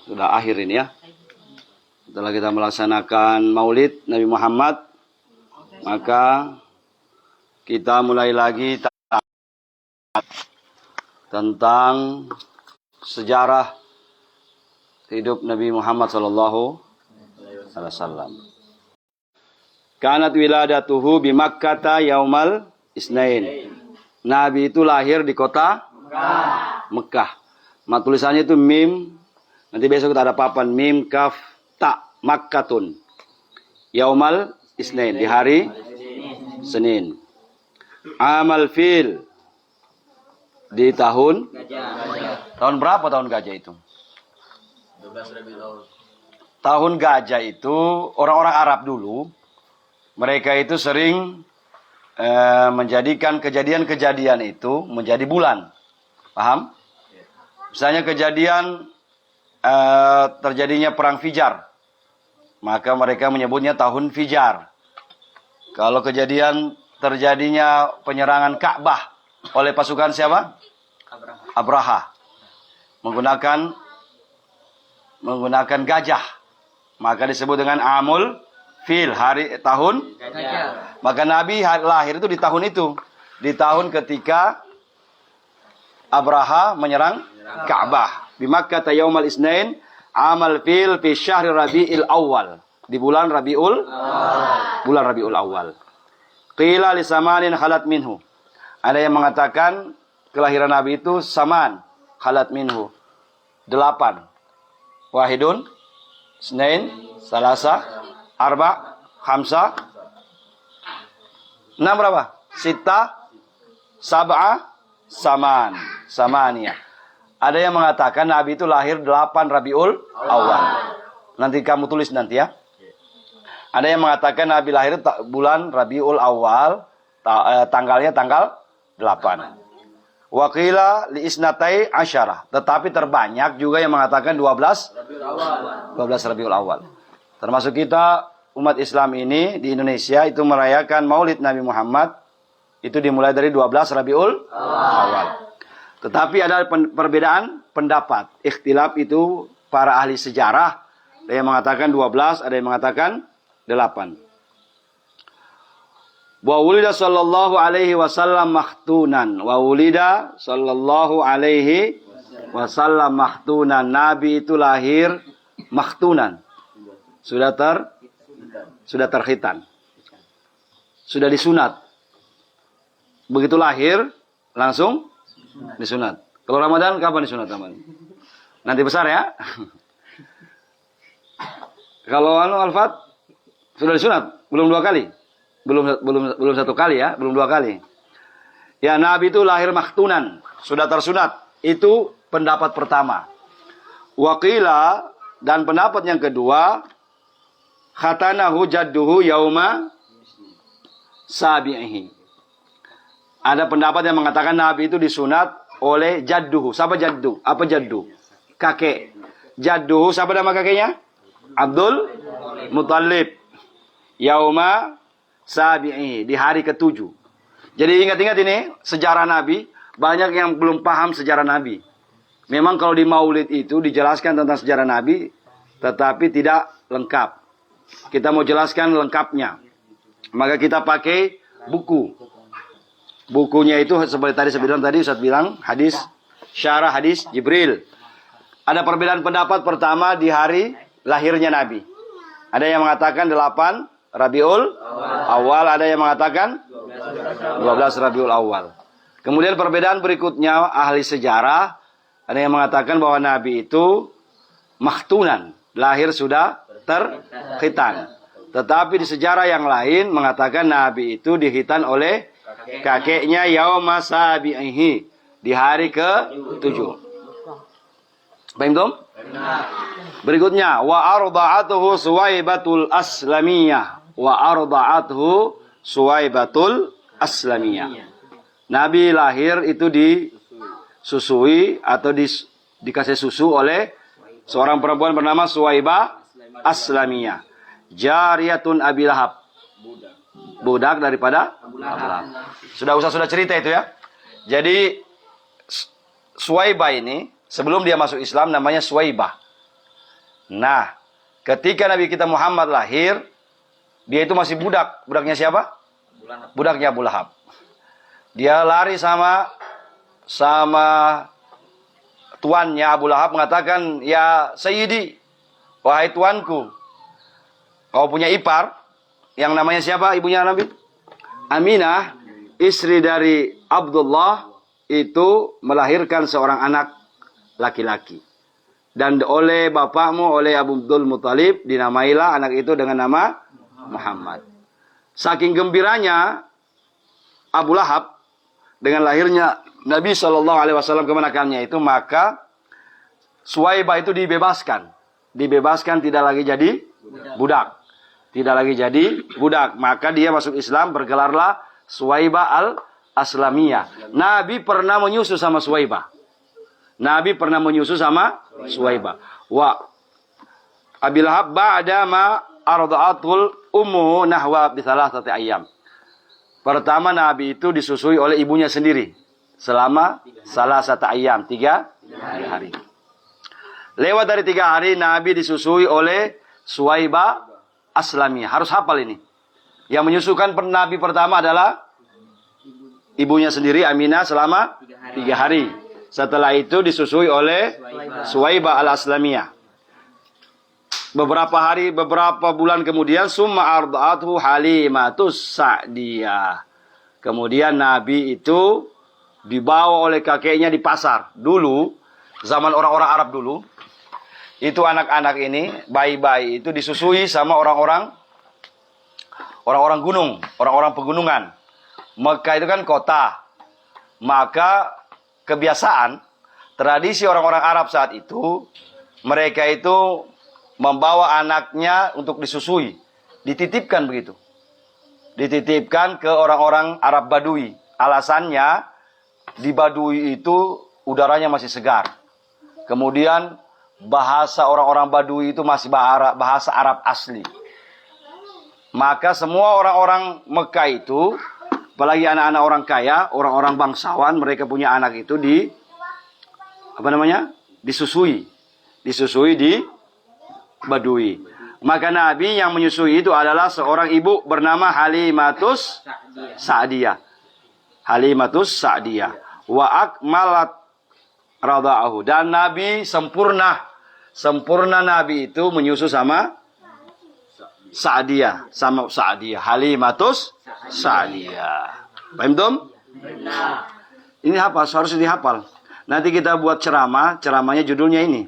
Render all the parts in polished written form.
Sudah akhir ini ya. Setelah kita melaksanakan Maulid Nabi Muhammad, maka kita mulai lagi tentang sejarah hidup Nabi Muhammad sallallahu alaihi wasallam. Kanat wiladatuhu bi Makkah yaumal isnain. Nabi itu lahir di kota Mekah. Tulisannya itu mim. Nanti besok kita ada papan mim kaf ta Makkatun. Yaumal isnain, di hari Senin. Amal fil, di tahun tahun berapa tahun gajah itu? 12 Rabiul Awal. Tahun gajah itu orang-orang Arab dulu, mereka itu sering menjadikan kejadian-kejadian itu menjadi bulan. Paham? Misalnya kejadian terjadinya perang Fijar, maka mereka menyebutnya tahun Fijar. Kalau kejadian terjadinya penyerangan Ka'bah oleh pasukan siapa? Abraha. Menggunakan gajah, maka disebut dengan Amul Fil, tahun gajah. Maka Nabi lahir itu di tahun itu, di tahun ketika Abraha menyerang Ka'bah. Di Makkah yaumal isnain amal fil fi syahri Rabiul Awal, di bulan Rabiul Awal. Qila li samanin khalat minhu. Ada yang mengatakan kelahiran Nabi itu saman khalat minhu. 8. Wahidun, Isnain, Salasa, Arba, Khamsa. 6 berapa? Sita, Sab'a, Saman, Samaniyah. Ada yang mengatakan Nabi itu lahir 8 Rabiul Awal. Nanti kamu tulis nanti ya. Ada yang mengatakan Nabi lahir bulan Rabiul Awal, tanggalnya tanggal 8. Waqila li isnatai asyarah. Tetapi terbanyak juga yang mengatakan 12 Rabiul Awal. Termasuk kita umat Islam ini di Indonesia itu merayakan Maulid Nabi Muhammad itu dimulai dari 12 Rabiul Awal. Tetapi ada perbedaan pendapat. Ikhtilaf itu para ahli sejarah. Ada yang mengatakan 12, ada yang mengatakan 8. Wa wulida sallallahu alaihi wasallam makhtunan. Wa wulida sallallahu alaihi wasallam makhtunan. Nabi itu lahir makhtunan. Sudah terkhitan. Sudah disunat. Begitu lahir langsung disunat. Kalau Ramadan kapan disunat teman? Nanti besar ya. Kalau Alfat sudah disunat belum 2 kali. Belum 1 kali ya, belum 2 kali. Ya, Nabi itu lahir makhtunan, sudah tersunat. Itu pendapat pertama. Waqila, dan pendapat yang kedua, khatanahu jadduhu yauma sabi'ihi. Ada pendapat yang mengatakan Nabi itu disunat oleh jadduhu. Siapa jaddu? Apa jaddu? Kakek. Jadduhu, siapa nama kakeknya? Abdul Muttalib. Yauma sabi'i, di hari ke-7. Jadi ingat-ingat ini sejarah Nabi. Banyak yang belum paham sejarah Nabi. Memang kalau di Maulid itu dijelaskan tentang sejarah Nabi, tetapi tidak lengkap. Kita mau jelaskan lengkapnya, maka kita pakai buku. Bukunya itu seperti tadi Ustaz bilang hadis, syarah hadis Jibril. Ada perbedaan pendapat pertama di hari lahirnya Nabi. Ada yang mengatakan 8 Rabiul Awal, ada yang mengatakan 12 Rabiul Awal. Kemudian perbedaan berikutnya ahli sejarah, ada yang mengatakan bahwa Nabi itu makhtunan, lahir sudah terkhitan. Tetapi di sejarah yang lain mengatakan Nabi itu dikhitan oleh kakeknya yauma sabi'ihi, di hari ke-7. Paham belum? Berikutnya wa arda'atuhu Suwaibatul Aslamiyah. Nabi lahir itu disusui atau dikasih susu oleh seorang perempuan bernama Suwaibah Aslamiyah. Jariyatun Abi Lahab. Budak daripada Abu Lahab. Sudah cerita itu ya. Jadi Suwaibah ini sebelum dia masuk Islam namanya Suwaibah. Nah, ketika Nabi kita Muhammad lahir, dia itu masih budak. Budaknya siapa? Budaknya Abu Lahab. Dia lari sama tuannya. Abu Lahab mengatakan, "Ya Sayyidi, wahai tuanku, kau punya ipar yang namanya siapa ibunya Nabi? Aminah, istri dari Abdullah, itu melahirkan seorang anak laki-laki. Dan oleh bapakmu, oleh Abdul Muthalib, dinamailah anak itu dengan nama Muhammad." Saking gembiranya Abu Lahab dengan lahirnya Nabi SAW kemenakannya itu, maka Suwaibah itu dibebaskan. Dibebaskan, tidak lagi jadi budak. Tidak lagi jadi budak. Maka dia masuk Islam, bergelarlah Suwaibah al-Aslamiyah. Nabi pernah menyusu sama Suwaibah. Nabi pernah menyusu sama Suwaibah. Wa Abi Lahab ba'da ma arda'atul ummuhu nahwa bi thalathati ayyam. Pertama, Nabi itu disusui oleh ibunya sendiri selama salasata ayyam, 3 hari. Lewat dari 3 hari, Nabi disusui oleh Suwaibah Aslamiyah. Harus hafal ini. Yang menyusukan Nabi pertama adalah ibunya sendiri, Aminah, selama 3 hari. Setelah itu disusui oleh Suwaibah al-Aslamiyah. Beberapa bulan kemudian, summa arda'athu Halimatus Sa'diyah. Kemudian Nabi itu dibawa oleh kakeknya di pasar. Dulu, zaman orang-orang Arab dulu, itu anak-anak ini, bayi-bayi itu disusui sama orang-orang gunung, orang-orang pegunungan. Mekah itu kan kota. Maka kebiasaan, tradisi orang-orang Arab saat itu, mereka itu membawa anaknya untuk disusui. Dititipkan begitu. Dititipkan ke orang-orang Arab Badui. Alasannya, di Badui itu udaranya masih segar. Kemudian bahasa orang-orang Badui itu masih bahasa Arab asli. Maka semua orang-orang Mekah itu, apalagi anak-anak orang kaya, orang-orang bangsawan, mereka punya anak itu disusui di Badui. Maka Nabi yang menyusui itu adalah seorang ibu bernama Halimatus Sa'diyah. Halimatus Sa'diyah. Wa akmalat rada'ahu. Dan Nabi sempurna Nabi itu menyusu sama Sa'diyah. Sama Sa'diyah. Halimatus Sa'diyah. Paham Tom? Ini hafal, harus dihafal. Nanti kita buat ceramahnya judulnya ini.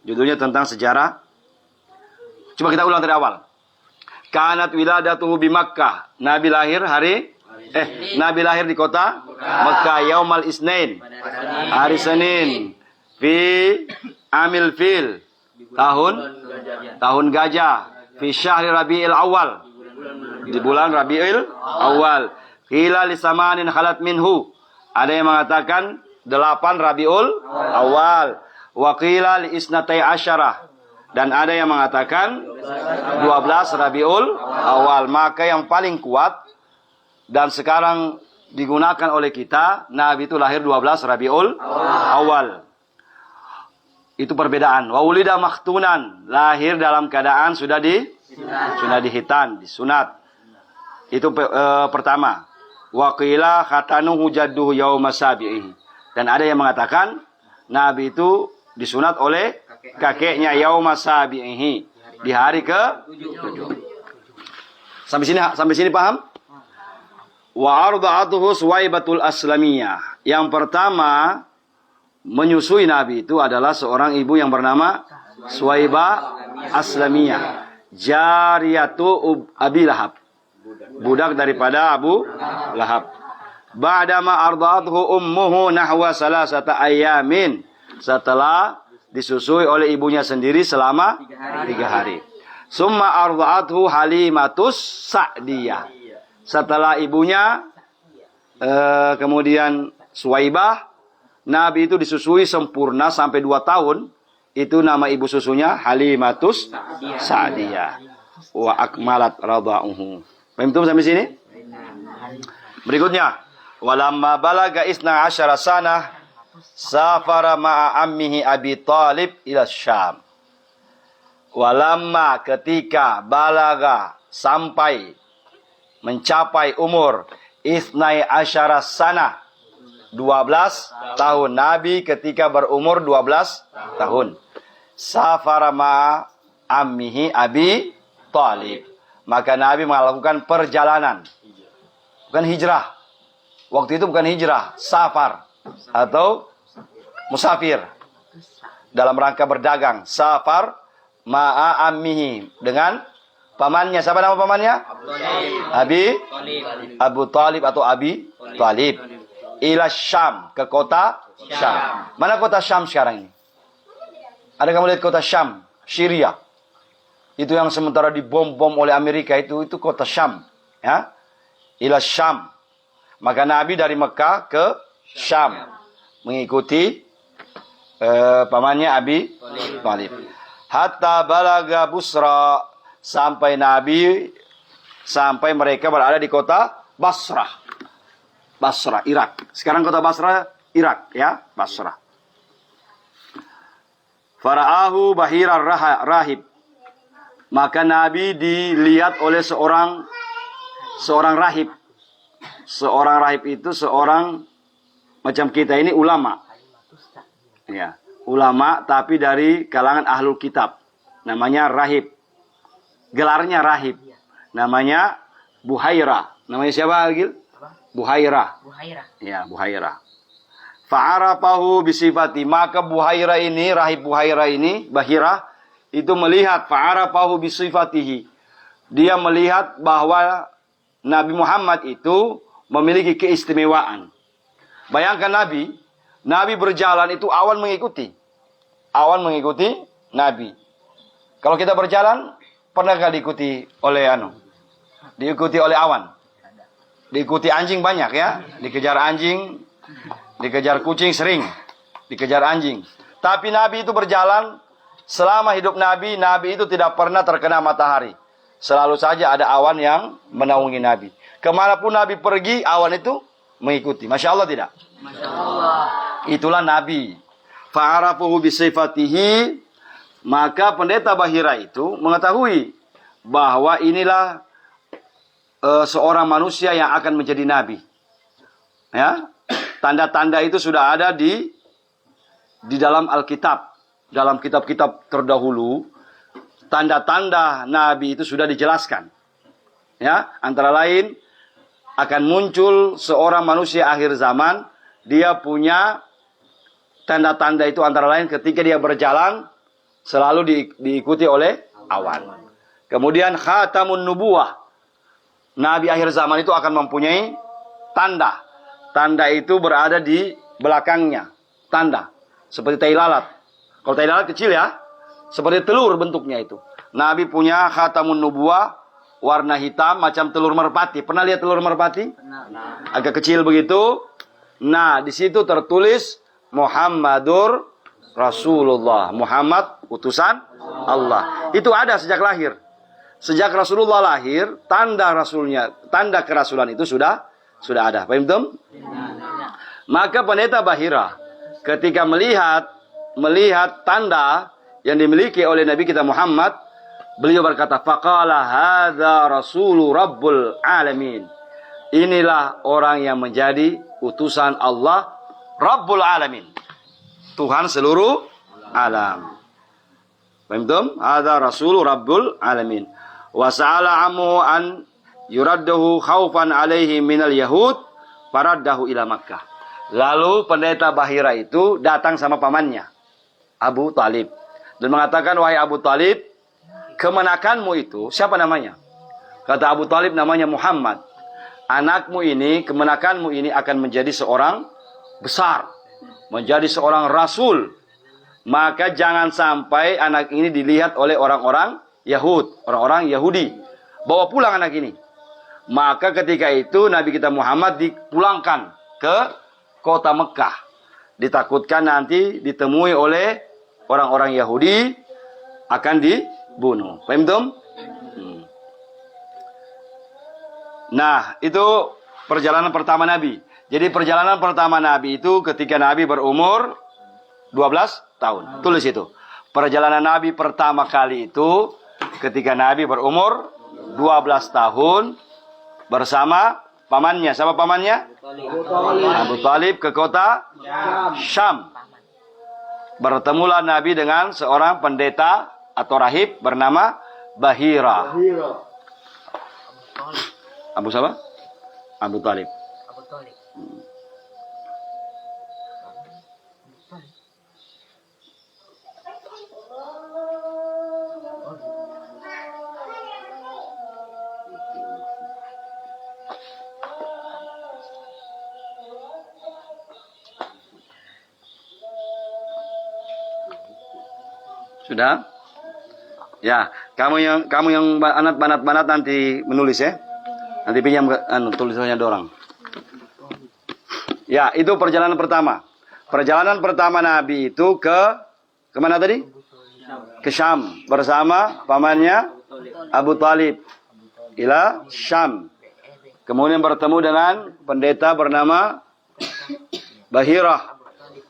Judulnya tentang sejarah. Coba kita ulang dari awal. Kanat wiladatuhu bi Makkah. Nabi lahir di kota Makkah yaumal isnain. Hari Senin. Fi amil fil. Tahun gajah. Fi syahri Rabiul Awal. Di bulan Rabiul Awal. Qila li samanin khalat minhu. Ada yang mengatakan 8 Rabiul Awal. Wa qila li isnatai asyarah. Dan ada yang mengatakan 12 Rabiul Awal. Maka yang paling kuat dan sekarang digunakan oleh kita, Nabi itu lahir 12 Rabiul Awal. Itu perbedaan. Wa ulida makhtunan, lahir dalam keadaan sudah dihitan, disunat. Itu pertama. Wa qila khatanuhu jadduhu yauma sabi'ihi. Dan ada yang mengatakan Nabi itu disunat oleh kakeknya yauma sabi'ihi, di hari ke-7. Sampai sini paham? Wa arda'atuhu Suwaibatul Aslamiyah. Yang pertama menyusui Nabi itu adalah seorang ibu yang bernama Suwaibah Aslamiyah, jariyatu Abi Lahab, budak daripada Abu Lahab. Ba'dama arda'atuhu ummuhu nahwa salasata ayyamin. Setelah disusui oleh ibunya sendiri selama 3 hari. Summa arda'athu Halimatus Sa'diyah. Setelah ibunya kemudian Suwaibah, Nabi itu disusui sempurna sampai 2 tahun. Itu nama ibu susunya Halimatus Sa'diyah. Wa akmalat rada'uhu. Paham itu sampai sini? Berikutnya, walamma balaga 12 sanah safara ma'a ammihi Abi Talib ila Syam. Walamma ketika balaga sampai mencapai umur isnai asyara sana 12 tahun. Nabi ketika berumur 12 tahun. Safara ma ammihi Abi Thalib. Maka Nabi melakukan perjalanan. Bukan hijrah. Waktu itu bukan hijrah, safar atau musafir. Dalam rangka berdagang, safar ma'a ammihi dengan pamannya. Siapa nama pamannya? Abu Thalib atau Abi Thalib. Ila Syam, ke kota Syam. Mana kota Syam sekarang ini? Ada kamu lihat kota Syam, Syria. Itu yang sementara dibom-bom oleh Amerika itu kota Syam, ya. Ila Syam. Maka Nabi dari Mekah ke Syam mengikuti pamannya Abi Thalib. Hatta balaga Busra, sampai mereka berada di kota Basrah. Basrah, Irak. Sekarang kota Basrah, Irak, ya, Basrah. Fara'ahu bahirar rahib. Maka Nabi dilihat oleh seorang rahib. Seorang rahib itu seorang macam kita ini ulama. Ya, ulama tapi dari kalangan ahlul kitab. Namanya rahib. Gelarnya rahib. Namanya Buhaira. Namanya siapa, Gil? Buhaira. Ya, Buhaira. Fa'arafahu bisifati. Maka Buhaira ini, rahib Buhaira ini, Bahira, itu melihat fa'arafahu bisifatihi. Dia melihat bahwa Nabi Muhammad itu memiliki keistimewaan. Bayangkan Nabi berjalan itu awan mengikuti. Awan mengikuti Nabi. Kalau kita berjalan, pernahkah diikuti oleh diikuti oleh awan? Diikuti anjing banyak, ya. Dikejar anjing, dikejar kucing sering, dikejar anjing. Tapi Nabi itu berjalan, selama hidup Nabi itu tidak pernah terkena matahari. Selalu saja ada awan yang menaungi Nabi. Kemanapun Nabi pergi, awan itu mengikuti. Masya Allah tidak? Masya Allah. Itulah Nabi. Fa'arafuhu bisifatihi. Maka pendeta Bahira itu mengetahui bahwa inilah seorang manusia yang akan menjadi Nabi. Ya, tanda-tanda itu sudah ada di dalam Alkitab. Dalam kitab-kitab terdahulu, tanda-tanda Nabi itu sudah dijelaskan. Ya, antara lain akan muncul seorang manusia akhir zaman, dia punya tanda-tanda itu antara lain ketika dia berjalan selalu diikuti oleh awan. Kemudian khatamun nubuwah. Nabi akhir zaman itu akan mempunyai tanda. Tanda itu berada di belakangnya. Tanda. Seperti tai lalat. Kalau tai lalat kecil, ya. Seperti telur bentuknya itu. Nabi punya khatamun nubuwah. Warna hitam macam telur merpati. Pernah lihat telur merpati? Pernah. Agak kecil begitu. Nah, di situ tertulis Muhammadur Rasulullah. Muhammad utusan Allah. Itu ada sejak lahir. Sejak Rasulullah lahir, tanda kerasulan itu sudah ada. Paham, Tom? Maka pendeta Bahira ketika melihat tanda yang dimiliki oleh Nabi kita Muhammad, beliau berkata, faqala hadza rasulu rabbul alamin. Inilah orang yang menjadi utusan Allah Rabbul alamin. Tuhan seluruh alam. Paham, Tom? Hadza rasulu rabbul alamin. Wa sa'ala amu an yuraddahu khaufan alaihi minal yahud faraddahu ila Makkah. Lalu pendeta Bahira itu datang sama pamannya Abu Thalib dan mengatakan, wahai Abu Thalib, kemenakanmu itu siapa namanya? Kata Abu Thalib, namanya Muhammad. Anakmu ini, kemenakanmu ini akan menjadi seorang besar, menjadi seorang rasul. Maka jangan sampai anak ini dilihat oleh orang-orang orang-orang Yahudi. Bawa pulang anak ini. Maka ketika itu Nabi kita Muhammad dipulangkan ke kota Mekah. Ditakutkan nanti ditemui oleh orang-orang Yahudi akan dibunuh. Paham, Tom? Nah, itu perjalanan pertama Nabi. Jadi perjalanan pertama Nabi itu ketika Nabi berumur 12 tahun. Tulis itu. Perjalanan Nabi pertama kali itu ketika Nabi berumur 12 tahun bersama pamannya. Siapa pamannya? Abu Talib ke kota Syam. Bertemulah Nabi dengan seorang pendeta atau rahib bernama Bahira. Abu siapa? Abu Talib. Abu Talib. Sudah? Ya, kamu yang banat nanti menulis ya. Nanti pinjam tulisannya dorang. Ya, itu perjalanan pertama. Perjalanan pertama Nabi itu kemana tadi? Ke Syam bersama pamannya Abu Talib. Ila Syam. Kemudian bertemu dengan pendeta bernama Bahirah.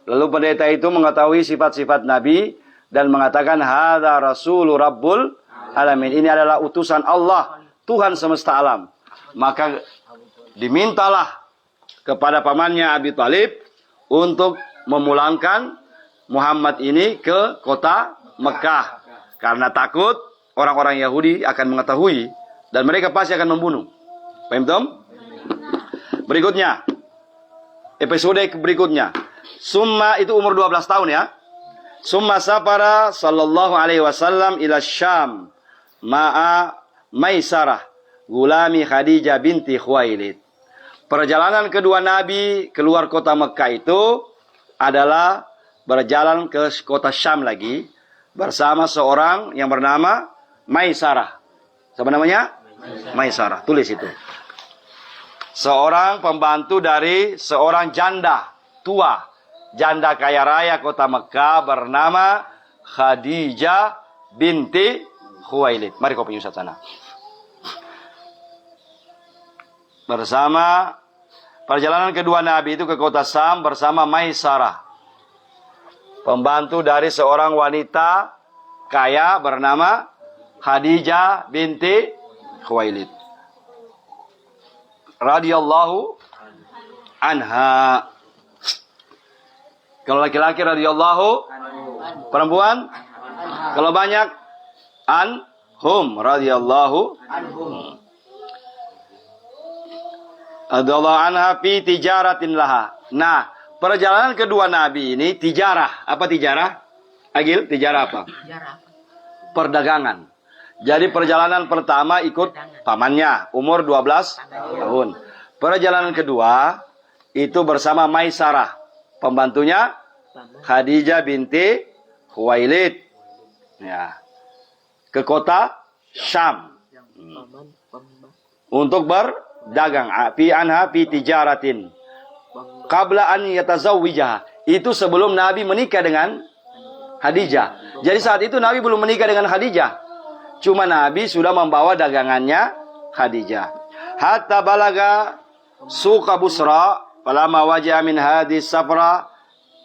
Lalu pendeta itu mengetahui sifat-sifat Nabi dan mengatakan hadza rasulur rabbul alamin. Ini adalah utusan Allah, Tuhan semesta alam. Maka dimintalah kepada pamannya Abi Talib untuk memulangkan Muhammad ini ke kota Mekah. Karena takut orang-orang Yahudi akan mengetahui dan mereka pasti akan membunuh. Paham Tom? Berikutnya, episode berikutnya. Summa itu umur 12 tahun ya. Summa safara sallallahu alaihi wasallam ila Syam ma'a Maisarah gulami Khadijah binti Khuwailid. Perjalanan kedua Nabi keluar kota Mekah itu adalah berjalan ke kota Syam lagi bersama seorang yang bernama Maisarah. Siapa namanya? Maisarah. Tulis itu. Seorang pembantu dari seorang janda tua. Janda kaya raya kota Mekah bernama Khadijah binti Khuwailid. Mari kau punya Ustaz sana. Bersama perjalanan kedua Nabi itu ke kota Syam bersama Maisarah. Pembantu dari seorang wanita kaya bernama Khadijah binti Khuwailid. Radhiyallahu anha. Kalau laki-laki radhiyallahu, perempuan kalau banyak anhum radhiyallahu anhum. Radhiyallahu anha fi tijaratin laha. Nah, perjalanan kedua Nabi ini tijarah. Apa tijarah? Agil, tijarah apa? Perdagangan. Jadi perjalanan pertama ikut pamannya, umur 12 tahun. Perjalanan kedua itu bersama Maisarah. Pembantunya Khadijah binti Khuwailid. Ya. Ke kota Syam. Untuk berdagang. Fi anha fi tijaratin. Qabla an yatazawwijah. Itu sebelum Nabi menikah dengan Khadijah. Jadi saat itu Nabi belum menikah dengan Khadijah. Cuma Nabi sudah membawa dagangannya Khadijah. Hatta balaga suqa Busra. Falamma waja'a min hadis safra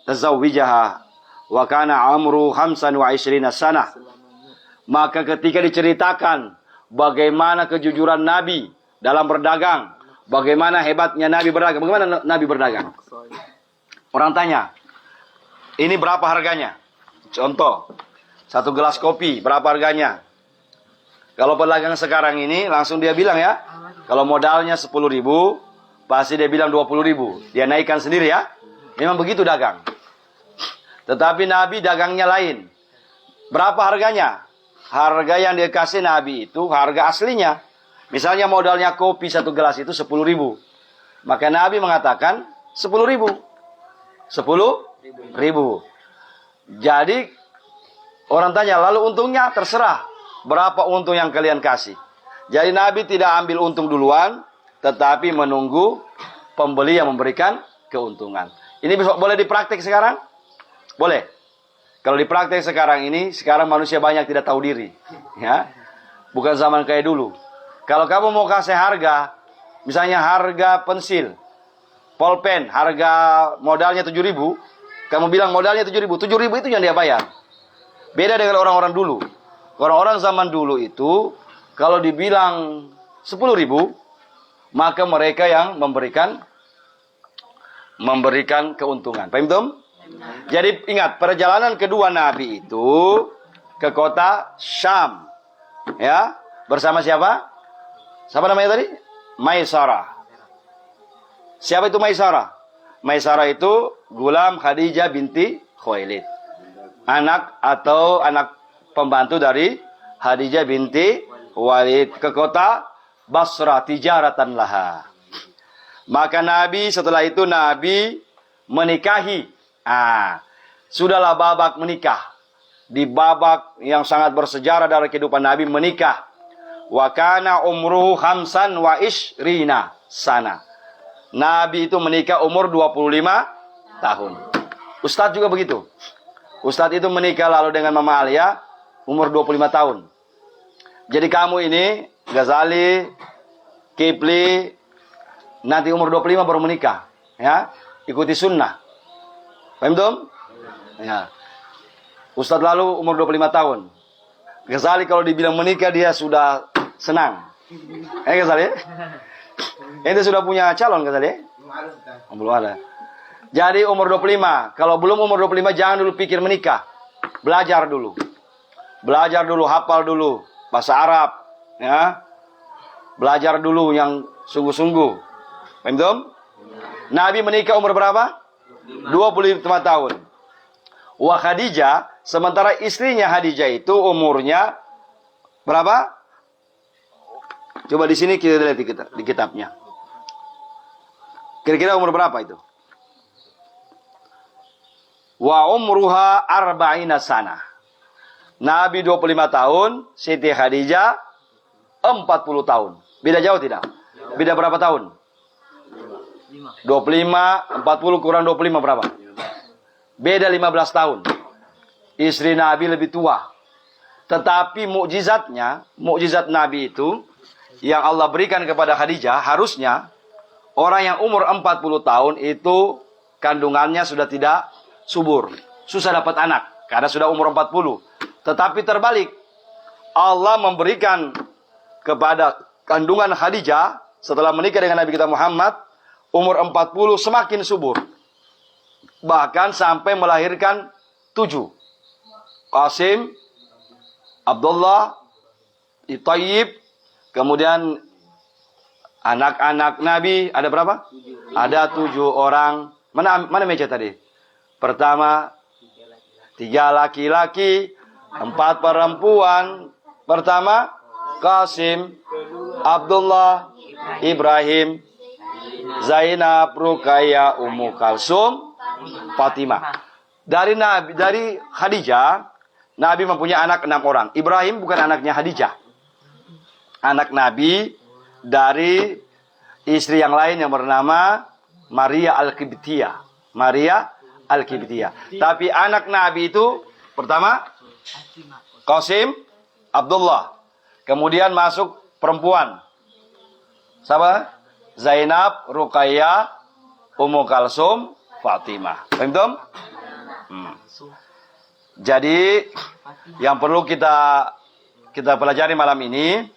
tazawwijaha wa kana amru 25 sanah. Maka ketika diceritakan bagaimana kejujuran Nabi dalam berdagang, bagaimana hebatnya Nabi berdagang, bagaimana Nabi berdagang. Orang tanya, ini berapa harganya? Contoh, satu gelas kopi berapa harganya? Kalau pedagang sekarang ini langsung dia bilang ya, kalau modalnya 10.000, pasti dia bilang 20.000. Dia naikkan sendiri ya. Memang begitu dagang. Tetapi Nabi dagangnya lain. Berapa harganya? Harga yang dia kasih Nabi itu harga aslinya. Misalnya modalnya kopi satu gelas itu 10.000. Maka Nabi mengatakan 10.000. 10.000. Jadi orang tanya, lalu untungnya terserah. Berapa untung yang kalian kasih? Jadi Nabi tidak ambil untung duluan, tetapi menunggu pembeli yang memberikan keuntungan. Ini boleh dipraktik sekarang? Boleh. Kalau dipraktik sekarang ini, sekarang manusia banyak tidak tahu diri. Ya, bukan zaman kayak dulu. Kalau kamu mau kasih harga, misalnya harga pensil, pulpen, harga modalnya 7.000, kamu bilang modalnya 7.000, 7.000 itu yang dia bayar. Beda dengan orang-orang dulu. Orang-orang zaman dulu itu, kalau dibilang 10.000, maka mereka yang memberikan keuntungan. Paham, Tom? Jadi ingat, perjalanan kedua Nabi itu ke kota Syam. Ya, bersama siapa? Siapa namanya tadi? Maisarah. Siapa itu Maisarah? Maisarah itu Gulam Khadijah binti Khuwailid. Anak pembantu dari Khadijah binti Khuwailid ke kota Basra tijaratan laha. Maka Nabi setelah itu Nabi menikahi. Sudahlah babak menikah. Di babak yang sangat bersejarah dari kehidupan Nabi menikah. Wa kana umruhu khamsan wa ishrina sana. Nabi itu menikah umur 25 tahun. Ustadz juga begitu. Ustadz itu menikah lalu dengan Mama Alia umur 25 tahun. Jadi kamu ini Ghazali, Kipli, nanti umur 25 baru menikah. Ya, ikuti sunnah. Paham, Tom? Ya. Ustadz lalu umur 25 tahun. Ghazali kalau dibilang menikah dia sudah senang. Ghazali? Ente sudah punya calon Ghazali? Belum ada. Jadi umur 25. Kalau belum umur 25 jangan dulu pikir menikah. Belajar dulu. Belajar dulu, hafal dulu bahasa Arab, ya. Belajar dulu yang sungguh-sungguh. Paham, Tom? Nabi menikah umur berapa? 25 tahun. Wa Khadijah, sementara istrinya Khadijah itu umurnya berapa? Coba di sini kita lihat di kitabnya. Kira-kira umur berapa itu? Wa umruha arba'ina sana. Nabi 25 tahun, Siti Khadijah 40 tahun. Beda jauh tidak? Beda berapa tahun? 25, 40 kurang 25 berapa? Beda 15 tahun. Istri Nabi lebih tua. Tetapi mukjizat Nabi itu yang Allah berikan kepada Khadijah, harusnya orang yang umur 40 tahun itu kandungannya sudah tidak subur. Susah dapat anak karena sudah umur 40. Tetapi terbalik. Allah memberikan kepada kandungan Khadijah setelah menikah dengan Nabi kita Muhammad umur 40 semakin subur. Bahkan sampai melahirkan 7. Qasim, Abdullah, Tayyib, kemudian anak-anak Nabi ada berapa? Ada 7 orang. Mana meja tadi? Pertama 3 laki-laki, 4 perempuan. Pertama Qasim, Abdullah, Ibrahim, Zainab, Ruqayyah, Ummu Kalsum, Fatimah. Dari Khadijah, Nabi mempunyai anak 6 orang. Ibrahim bukan anaknya Khadijah. Anak Nabi dari istri yang lain yang bernama Maria Al-Qibtiyah. Tapi anak Nabi itu pertama Qasim, Abdullah. Kemudian masuk perempuan. Siapa? Zainab, Ruqayyah, Ummu Kalsum, Fatimah. Paham, Tom? Jadi yang perlu kita pelajari malam ini,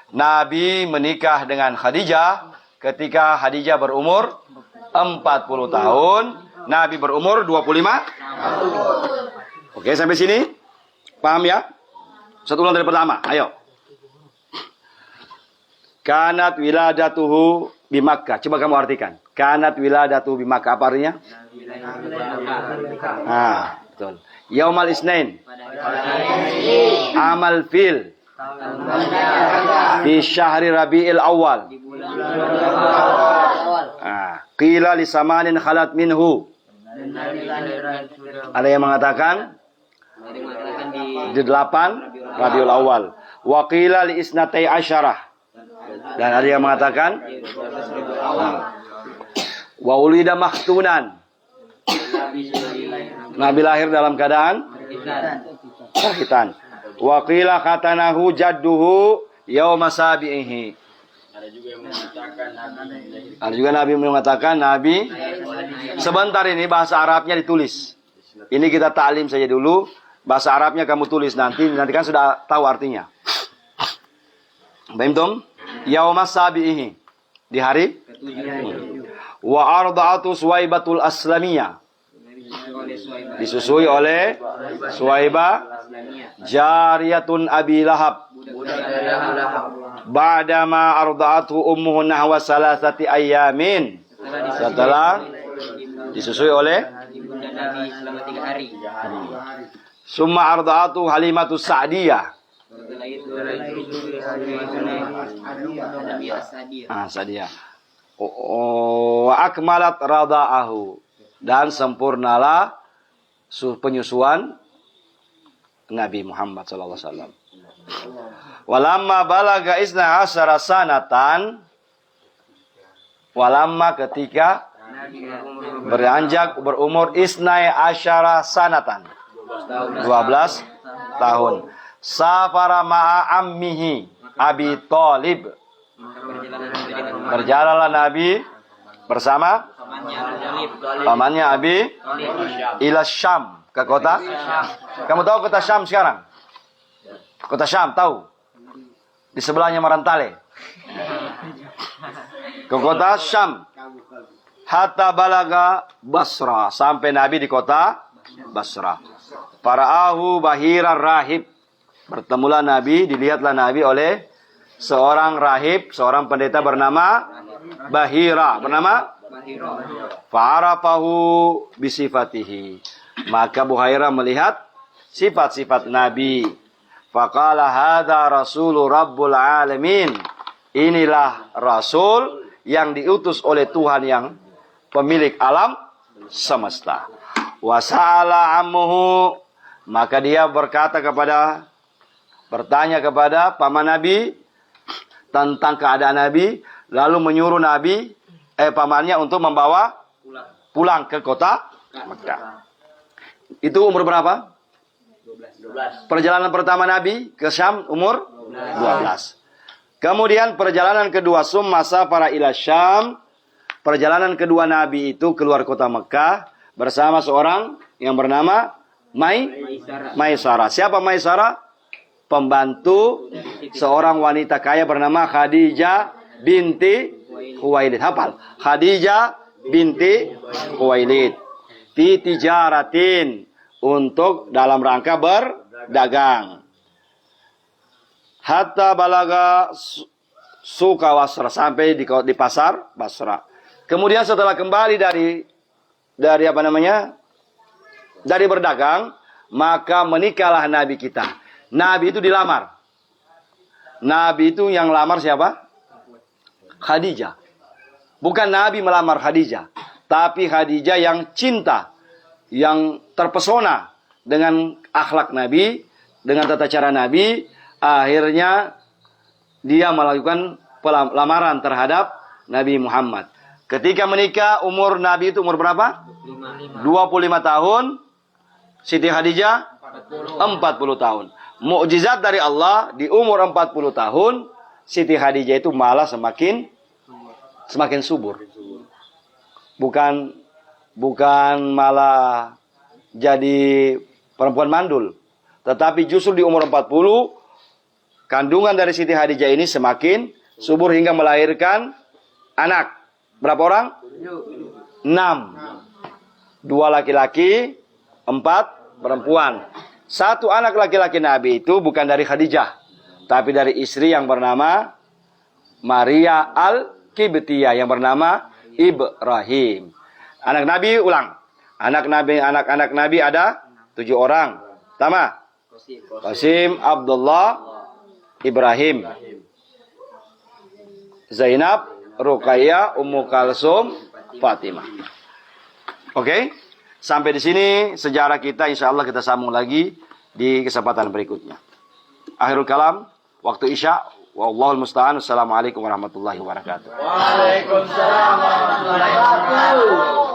Nabi menikah dengan Khadijah ketika Khadijah berumur 40 tahun, Nabi berumur 25. Oke, sampai sini? Paham ya? Satu ulang dari pertama, ayo. Kanat wiladatuhu bi Makkah. Coba kamu artikan. Kanat wiladatuhu bi Makkah, apa artinya? Betul. Yaumal Isnain. Amal fil. Fi syahri Rabi'il Awal. Qila li samanin khalat minhu. Ada yang mengatakan di 8 Rabiul Awal. Wa qila li isnatai asyarah. Dan ada yang mengatakan wa ulida mahtunan. Nabi lahir dalam keadaan khitan. Wa qila khatanahu jadduhu yauma sabihi. Ada juga Nabi mengatakan Nabi sebentar ini bahasa Arabnya ditulis. Ini kita ta'lim saja dulu. Bahasa Arabnya kamu tulis nanti kan sudah tahu artinya. Baimtum? Yaumas sabihi. Di hari wa arda'atu Suwaibatul Aslamiyah. Disusui oleh Suwaibah jariyatun Abi Lahab. Ba'dama arda'atu ummuhu nahwa salasati ayamin. Setelah disusui oleh Ibunda Nabi selama 3 hari. Summa arda'atu Halimatus Sa'diyah. Setelah itu Nabi As-Sadiyah. Sa'diyah. Wa akmalat rada'ahu. Dan sempurnalah penyusuan Nabi Muhammad sallallahu alaihi wasallam. Walamma balaga isna asyara sanatan. Walamma ketika beranjak berumur isnai asyara sanatan. 12 tahun. Safara ma'a ammihi Abi Thalib. Berjalanlah Nabi bersama pamannya Abi ila Syam, ke kota. Kamu tahu kota Syam sekarang? Kota Syam tahu? Di sebelahnya Marantale. Ke kota Syam. Hatta balaga Basra, sampai Nabi di kota Basra. Fara'ahu Bahira rahib. Bertemulah Nabi, dilihatlah Nabi oleh seorang rahib, seorang pendeta bernama Bahira, bernama fa'arafahu bisifatihi. Maka Buhaira melihat sifat-sifat Nabi. Faqala hadza rasulur rabbul alamin. Inilah rasul yang diutus oleh Tuhan yang pemilik alam semesta. Wasala ammuhu. Maka dia bertanya kepada paman Nabi tentang keadaan Nabi, lalu menyuruh Nabi pamannya untuk membawa pulang ke kota Mekah. Itu umur berapa? 12. Perjalanan pertama Nabi ke Syam umur 12. Kemudian perjalanan kedua summa safara ila Syam. Perjalanan kedua Nabi itu keluar kota Mekah bersama seorang yang bernama Maisarah. Siapa Maisarah? Pembantu seorang wanita kaya bernama Khadijah binti Khuwailid. Hafal. Khadijah binti Khuwailid. Fi tijaratin. Untuk dalam rangka berdagang. Hatta balaga suka Basra. Sampai di pasar Basra. Kemudian setelah kembali dari dari berdagang. Maka menikahlah Nabi kita. Nabi itu dilamar. Nabi itu yang lamar siapa? Khadijah. Bukan Nabi melamar Khadijah. Tapi Khadijah yang cinta. Yang terpesona dengan akhlak Nabi. Dengan tata cara Nabi. Akhirnya dia melakukan lamaran terhadap Nabi Muhammad. Ketika menikah umur Nabi itu umur berapa? 25 tahun. Siti Khadijah 40 tahun. Mukjizat dari Allah di umur 40 tahun. Siti Khadijah itu malah semakin subur. Bukan malah jadi perempuan mandul. Tetapi justru di umur 40, kandungan dari Siti Khadijah ini semakin subur hingga melahirkan anak. Berapa orang? 6. 2 laki-laki, 4 perempuan. 1 anak laki-laki Nabi itu bukan dari Khadijah. Tapi dari istri yang bernama Maria Al-Qibtiyah. Yang bernama Ibrahim. Anak Nabi ulang. Anak-anak Nabi ada 7 orang. Pertama, Qasim, Abdullah, Ibrahim, Zainab, Ruqayyah, Ummu Kalsum, Fatimah. Oke? Sampai di sini sejarah kita, insya Allah kita sambung lagi di kesempatan berikutnya. Akhirul kalam, waktu Isya. Wallahul musta'an. Assalamualaikum warahmatullahi wabarakatuh. Waalaikumsalam warahmatullahi wabarakatuh.